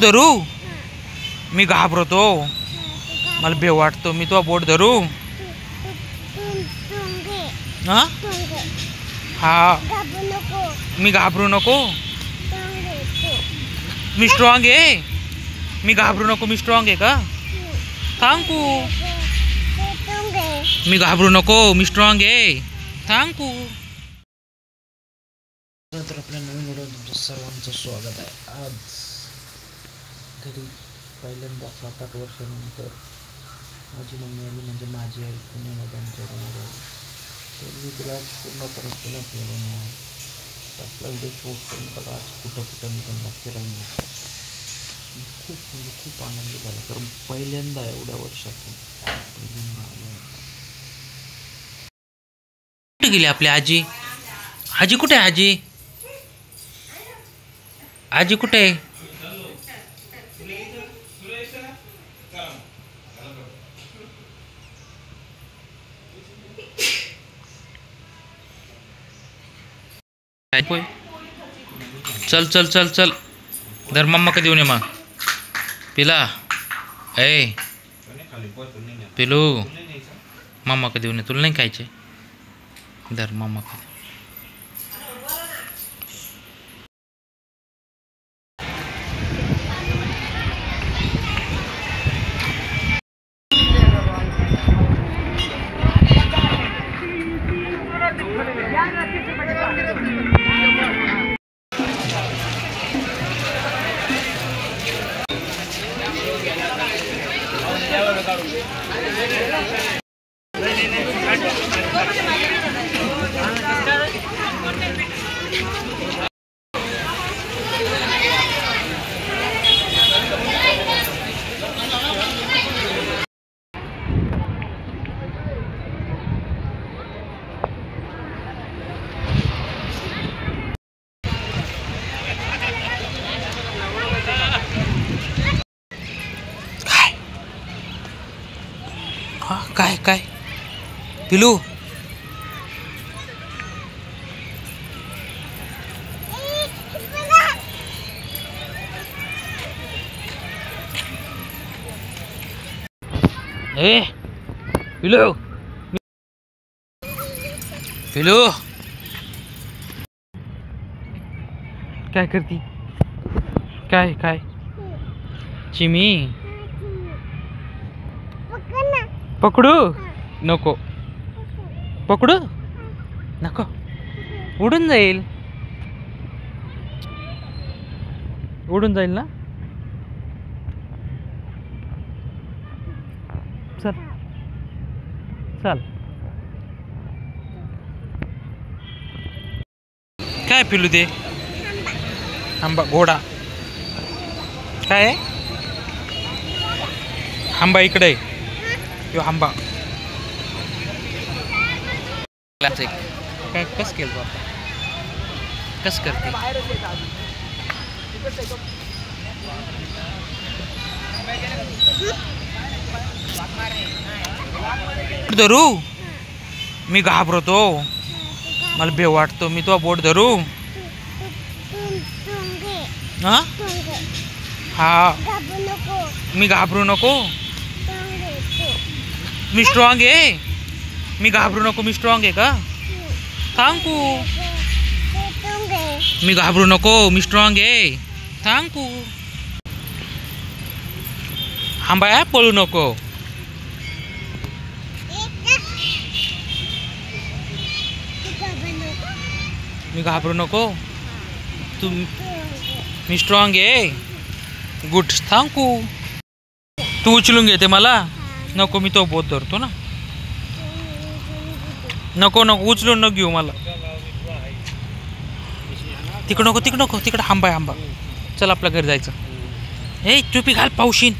धरू? मी घाबरतो, मला भेव वाटतो. मी तो बोट धरू? हा हा, मी घाबरू नको. मी स्ट्रॉंग आहे. मी घाबरू नको. मी स्ट्रॉंग आहे का? थँकू. मी घाबरू नको. मी स्ट्रॉंग आहे. थँकू. तर आपल्या नवीन व्हिडिओ तुमचं सर्वांचं स्वागत आहे. आज घरी पहिल्यांदा 7-8 वर्षानंतर माझी मम्मी आली, म्हणजे माझी आई पुण्यामध्ये आमच्या घरामध्ये. तर मी तिला पूर्णपणे पुण्यात गेलो नाही. आपला व्हिडिओ शूट करून बघा आज कुठं मी त्यांना फिरायला खूप आनंद झाला, कारण पहिल्यांदा एवढ्या वर्षातून कुठे गेली आपली आजी? आजी कुठे आहे? आजी कुठे आहे? चल चल चल चल, धर मम्मा का देऊन ये मग. पिला ए पिलू, मम्मा का देऊन ये. तुला नाही खायचे? धर मम्मा का. काय काय पिलू? ए पिलू, पिलू काय करती? काय काय चिमी? पकडू नको. पकडू नको, उडून जाईल. उडून जाईल ना. चल चल. काय पिलू ते? आंबा घोडा काय आहे? आंबा इकडे आहे. यो आंबा काय कस केलं बाबा? कस करते? धरू? मी घाबरतो, मला भेव वाटतो. मी तो बोट धरू? हा हा, मी घाबरू नको. मी स्ट्रॉंग आहे. मी घाबरू नको. मी स्ट्रॉंग आहे का? थँकू. मी घाबरू नको. मी स्ट्रॉंग आहे. थँकू. आंबा पळू नको. मी घाबरू नको. तू मी स्ट्रॉंग आहे. गुड. थँकू. तू उचलून घेते मला? नको, मी तो बोट धरतो ना. नको नको, उचलून नको घेऊ मला. तिकडं नको, तिकडं नको. तिकडं आंबा आहे आंबा. चल आपल्या घरी जायचं. ए टोपी घाल, पावशीन.